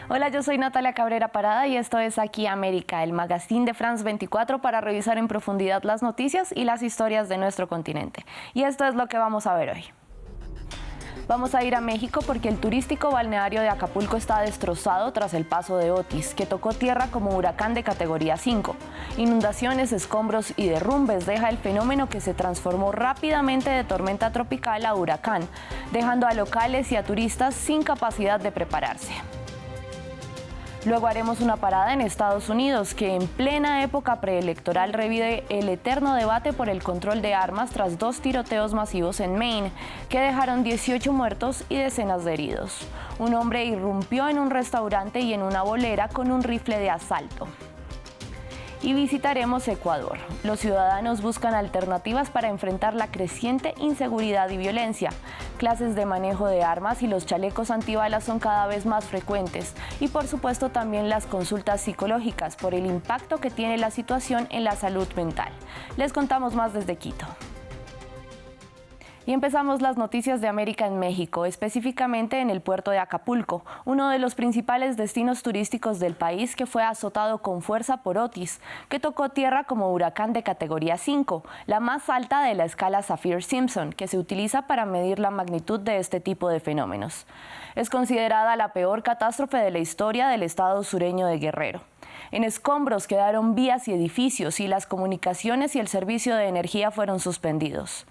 Hola, yo soy Natalia Cabrera Parada y esto es Aquí América, el magazine de France 24 para revisar en profundidad las noticias y las historias de nuestro continente. Y esto es lo que vamos a ver hoy. Vamos a ir a México porque el turístico balneario de Acapulco está destrozado tras el paso de Otis, que tocó tierra como huracán de categoría 5. Inundaciones, escombros y derrumbes deja el fenómeno que se transformó rápidamente de tormenta tropical a huracán, dejando a locales y a turistas sin capacidad de prepararse. Luego haremos una parada en Estados Unidos, que en plena época preelectoral revive el eterno debate por el control de armas tras 2 tiroteos masivos en Maine, que dejaron 18 muertos y decenas de heridos. Un hombre irrumpió en un restaurante y en una bolera con un rifle de asalto. Y visitaremos Ecuador. Los ciudadanos buscan alternativas para enfrentar la creciente inseguridad y violencia. Clases de manejo de armas y los chalecos antibalas son cada vez más frecuentes. Y por supuesto también las consultas psicológicas por el impacto que tiene la situación en la salud mental. Les contamos más desde Quito. Y empezamos las noticias de América en México, específicamente en el puerto de Acapulco, uno de los principales destinos turísticos del país que fue azotado con fuerza por Otis, que tocó tierra como huracán de categoría 5, la más alta de la escala Saffir-Simpson, que se utiliza para medir la magnitud de este tipo de fenómenos. Es considerada la peor catástrofe de la historia del estado sureño de Guerrero. En escombros quedaron vías y edificios y las comunicaciones y el servicio de energía fueron suspendidos.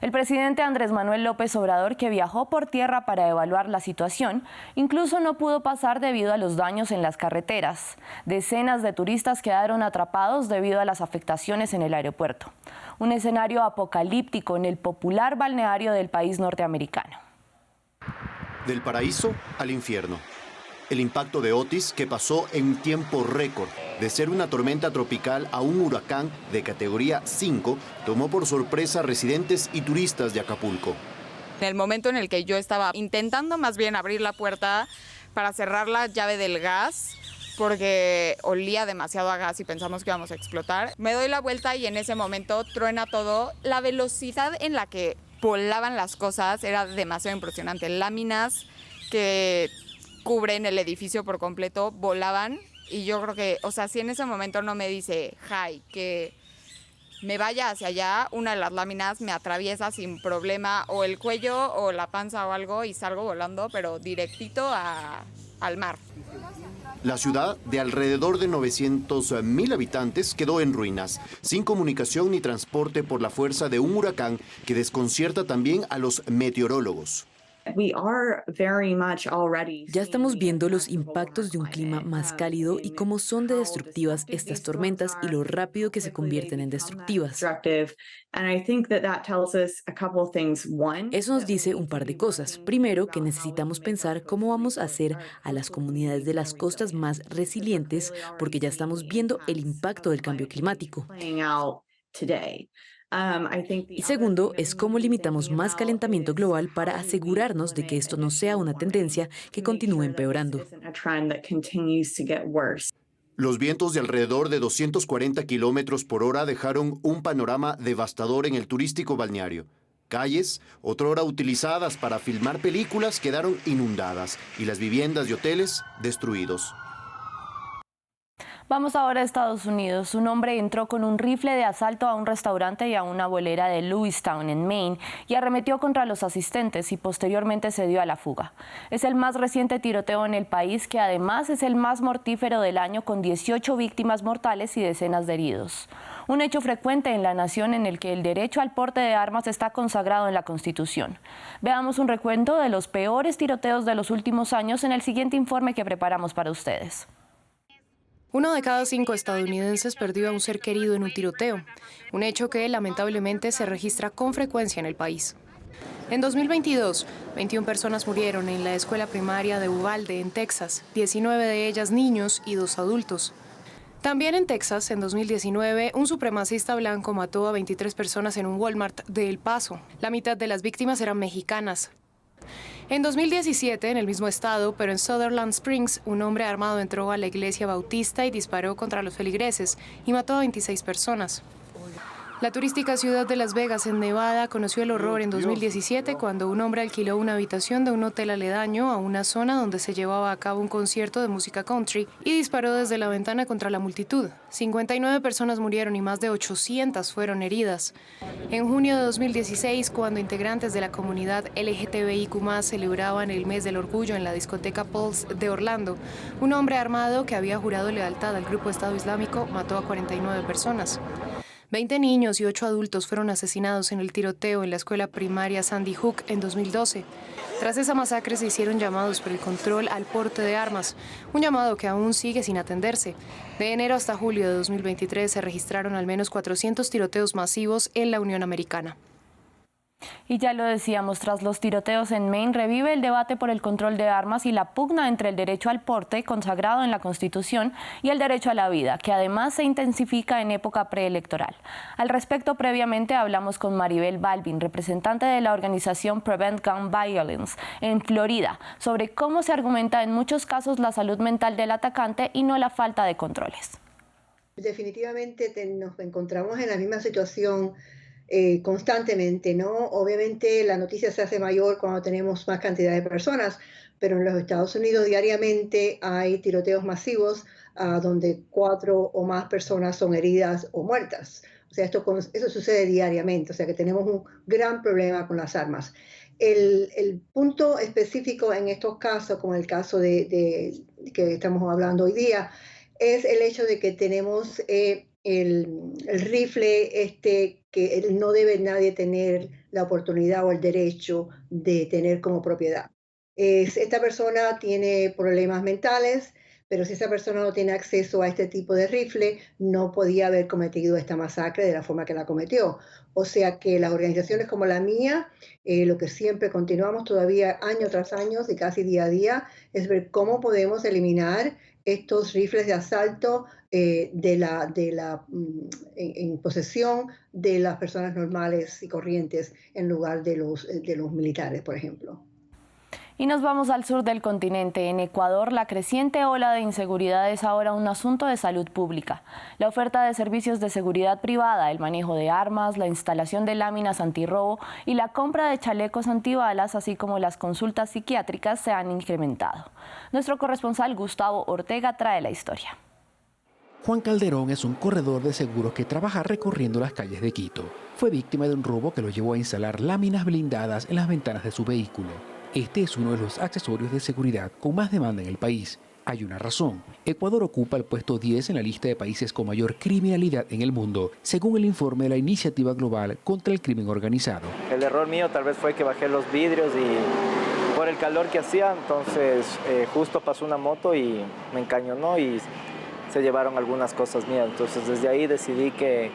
El presidente Andrés Manuel López Obrador, que viajó por tierra para evaluar la situación, incluso no pudo pasar debido a los daños en las carreteras. Decenas de turistas quedaron atrapados debido a las afectaciones en el aeropuerto. Un escenario apocalíptico en el popular balneario del país norteamericano. Del paraíso al infierno. El impacto de Otis, que pasó en tiempo récord de ser una tormenta tropical a un huracán de categoría 5, tomó por sorpresa a residentes y turistas de Acapulco. En el momento en el que yo estaba intentando más bien abrir la puerta para cerrar la llave del gas, porque olía demasiado a gas y pensamos que íbamos a explotar, me doy la vuelta y en ese momento truena todo. La velocidad en la que volaban las cosas era demasiado impresionante. Láminas que cubren el edificio por completo volaban y yo creo que, o sea, si en ese momento no me dice, hi, que me vaya hacia allá, una de las láminas me atraviesa sin problema o el cuello o la panza o algo y salgo volando, pero directito al mar. La ciudad, de alrededor de 900,000 habitantes, quedó en ruinas, sin comunicación ni transporte por la fuerza de un huracán que desconcierta también a los meteorólogos. Ya estamos viendo los impactos de un clima más cálido y cómo son de destructivas estas tormentas y lo rápido que se convierten en destructivas. Eso nos dice un par de cosas. Primero, que necesitamos pensar cómo vamos a hacer a las comunidades de las costas más resilientes, porque ya estamos viendo el impacto del cambio climático. Y segundo, es cómo limitamos más calentamiento global para asegurarnos de que esto no sea una tendencia que continúe empeorando. Los vientos de alrededor de 240 kilómetros por hora dejaron un panorama devastador en el turístico balneario. Calles, otrora utilizadas para filmar películas, quedaron inundadas y las viviendas y hoteles destruidos. Vamos ahora a Estados Unidos. Un hombre entró con un rifle de asalto a un restaurante y a una bolera de Lewistown, en Maine, y arremetió contra los asistentes y posteriormente se dio a la fuga. Es el más reciente tiroteo en el país, que además es el más mortífero del año, con 18 víctimas mortales y decenas de heridos. Un hecho frecuente en la nación en el que el derecho al porte de armas está consagrado en la Constitución. Veamos un recuento de los peores tiroteos de los últimos años en el siguiente informe que preparamos para ustedes. 1 de cada 5 estadounidenses perdió a un ser querido en un tiroteo, un hecho que lamentablemente se registra con frecuencia en el país. En 2022, 21 personas murieron en la escuela primaria de Uvalde, en Texas, 19 de ellas niños y 2 adultos. También en Texas, en 2019, un supremacista blanco mató a 23 personas en un Walmart de El Paso. La mitad de las víctimas eran mexicanas. En 2017, en el mismo estado, pero en Sutherland Springs, un hombre armado entró a la iglesia bautista y disparó contra los feligreses y mató a 26 personas. La turística ciudad de Las Vegas, en Nevada, conoció el horror en 2017 cuando un hombre alquiló una habitación de un hotel aledaño a una zona donde se llevaba a cabo un concierto de música country y disparó desde la ventana contra la multitud. 59 personas murieron y más de 800 fueron heridas. En junio de 2016, cuando integrantes de la comunidad LGTBIQ+ celebraban el mes del orgullo en la discoteca Pulse de Orlando, un hombre armado que había jurado lealtad al grupo Estado Islámico mató a 49 personas. 20 niños y 8 adultos fueron asesinados en el tiroteo en la escuela primaria Sandy Hook en 2012. Tras esa masacre se hicieron llamados por el control al porte de armas, un llamado que aún sigue sin atenderse. De enero hasta julio de 2023 se registraron al menos 400 tiroteos masivos en la Unión Americana. Y ya lo decíamos, tras los tiroteos en Maine, revive el debate por el control de armas y la pugna entre el derecho al porte, consagrado en la Constitución, y el derecho a la vida, que además se intensifica en época preelectoral. Al respecto, previamente hablamos con Maribel Balvin, representante de la organización Prevent Gun Violence en Florida, sobre cómo se argumenta en muchos casos la salud mental del atacante y no la falta de controles. Definitivamente nos encontramos en la misma situación constantemente, ¿no? Obviamente la noticia se hace mayor cuando tenemos más cantidad de personas, pero en los Estados Unidos diariamente hay tiroteos masivos donde 4 o más personas son heridas o muertas. O sea, eso sucede diariamente, o sea que tenemos un gran problema con las armas. El punto específico en estos casos, como el caso que estamos hablando hoy día, es el hecho de que tenemos el rifle que no debe nadie tener la oportunidad o el derecho de tener como propiedad. Esta persona tiene problemas mentales, pero si esa persona no tiene acceso a este tipo de rifle, no podía haber cometido esta masacre de la forma que la cometió. O sea que las organizaciones como la mía, lo que siempre continuamos todavía año tras año y casi día a día, es ver cómo podemos eliminar estos rifles de asalto en posesión de las personas normales y corrientes en lugar de los militares, por ejemplo. Y nos vamos al sur del continente. En Ecuador, la creciente ola de inseguridad es ahora un asunto de salud pública. La oferta de servicios de seguridad privada, el manejo de armas, la instalación de láminas antirrobo y la compra de chalecos antibalas, así como las consultas psiquiátricas, se han incrementado. Nuestro corresponsal Gustavo Ortega trae la historia. Juan Calderón es un corredor de seguros que trabaja recorriendo las calles de Quito. Fue víctima de un robo que lo llevó a instalar láminas blindadas en las ventanas de su vehículo. Este es uno de los accesorios de seguridad con más demanda en el país. Hay una razón. Ecuador ocupa el puesto 10 en la lista de países con mayor criminalidad en el mundo, según el informe de la Iniciativa Global contra el Crimen Organizado. El error mío tal vez fue que bajé los vidrios y por el calor que hacía, entonces justo pasó una moto y me encañonó y se llevaron algunas cosas mías. Entonces desde ahí decidí que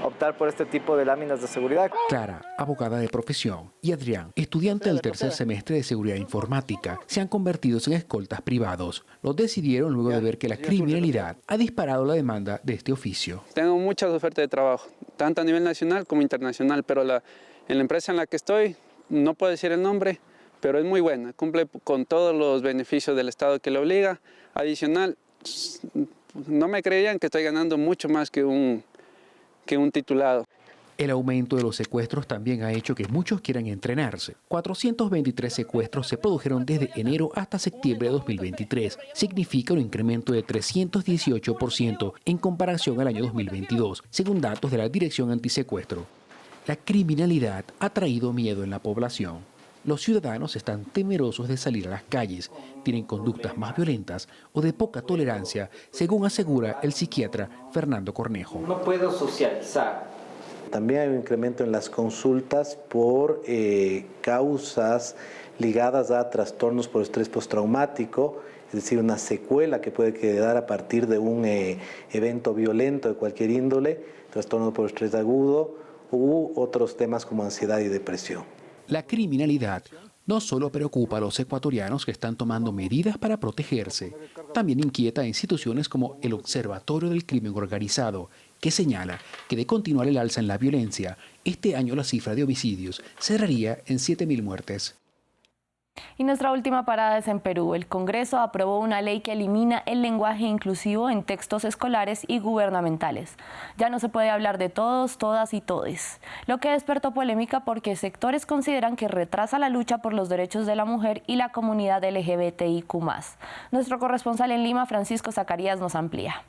optar por este tipo de láminas de seguridad. Clara, abogada de profesión, y Adrián, estudiante del tercer semestre de seguridad informática, se han convertido en escoltas privados. Lo decidieron luego de ver que la criminalidad ha disparado la demanda de este oficio. Tengo muchas ofertas de trabajo, tanto a nivel nacional como internacional, pero en la empresa en la que estoy, no puedo decir el nombre, pero es muy buena, cumple con todos los beneficios del Estado que le obliga. Adicional, no me creían que estoy ganando mucho más que un titulado. El aumento de los secuestros también ha hecho que muchos quieran entrenarse. 423 secuestros se produjeron desde enero hasta septiembre de 2023. Significa un incremento de 318% en comparación al año 2022, según datos de la Dirección Antisecuestro. La criminalidad ha traído miedo en la población. Los ciudadanos están temerosos de salir a las calles, tienen conductas más violentas o de poca tolerancia, según asegura el psiquiatra Fernando Cornejo. No puedo socializar. También hay un incremento en las consultas por causas ligadas a trastornos por estrés postraumático, es decir, una secuela que puede quedar a partir de un evento violento de cualquier índole, trastorno por estrés agudo u otros temas como ansiedad y depresión. La criminalidad no solo preocupa a los ecuatorianos que están tomando medidas para protegerse, también inquieta a instituciones como el Observatorio del Crimen Organizado, que señala que de continuar el alza en la violencia, este año la cifra de homicidios cerraría en 7.000 muertes. Y nuestra última parada es en Perú. El Congreso aprobó una ley que elimina el lenguaje inclusivo en textos escolares y gubernamentales. Ya no se puede hablar de todos, todas y todes, lo que despertó polémica porque sectores consideran que retrasa la lucha por los derechos de la mujer y la comunidad LGBTIQ+. Nuestro corresponsal en Lima, Francisco Zacarías, nos amplía.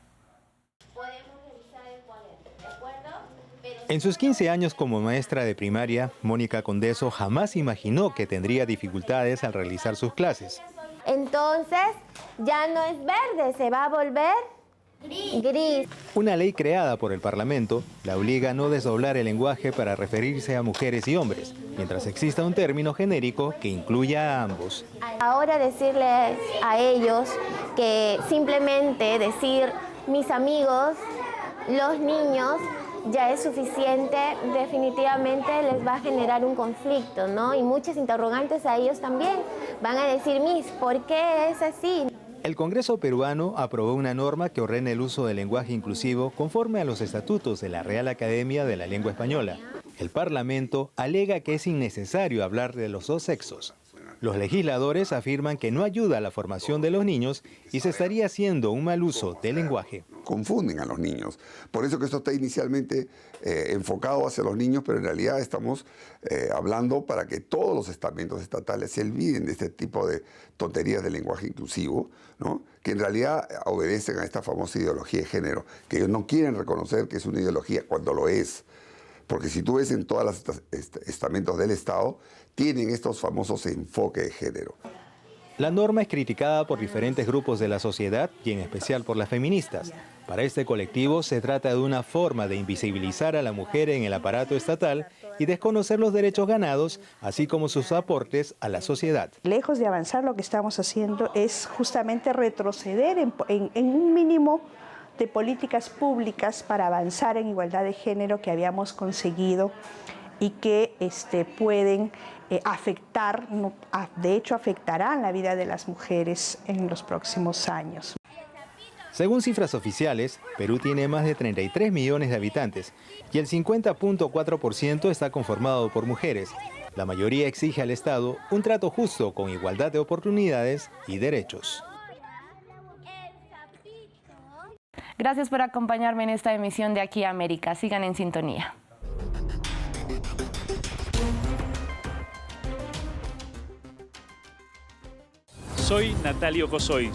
En sus 15 años como maestra de primaria, Mónica Condeso jamás imaginó que tendría dificultades al realizar sus clases. Entonces, ya no es verde, se va a volver gris. Una ley creada por el Parlamento la obliga a no desdoblar el lenguaje para referirse a mujeres y hombres, mientras exista un término genérico que incluya a ambos. Ahora decirles a ellos que simplemente decir mis amigos, los niños, ya es suficiente, definitivamente les va a generar un conflicto, ¿no? Y muchas interrogantes a ellos también. Van a decir, ¿por qué es así? El Congreso peruano aprobó una norma que ordena el uso del lenguaje inclusivo conforme a los estatutos de la Real Academia de la Lengua Española. El Parlamento alega que es innecesario hablar de los dos sexos. Los legisladores afirman que no ayuda a la formación de los niños y se estaría haciendo un mal uso del lenguaje. Confunden a los niños. Por eso que esto está inicialmente enfocado hacia los niños, pero en realidad estamos hablando para que todos los estamentos estatales se olviden de este tipo de tonterías del lenguaje inclusivo, ¿no? Que en realidad obedecen a esta famosa ideología de género, que ellos no quieren reconocer que es una ideología cuando lo es. Porque si tú ves en todos los estamentos del Estado, tienen estos famosos enfoques de género. La norma es criticada por diferentes grupos de la sociedad y en especial por las feministas. Para este colectivo se trata de una forma de invisibilizar a la mujer en el aparato estatal y desconocer los derechos ganados, así como sus aportes a la sociedad. Lejos de avanzar, lo que estamos haciendo es justamente retroceder en un mínimo de políticas públicas para avanzar en igualdad de género que habíamos conseguido y que pueden afectar, de hecho afectarán la vida de las mujeres en los próximos años. Según cifras oficiales, Perú tiene más de 33 millones de habitantes y el 50.4% está conformado por mujeres. La mayoría exige al Estado un trato justo con igualdad de oportunidades y derechos. Gracias por acompañarme en esta emisión de Aquí América. Sigan en sintonía. Soy Natalio Cosoy.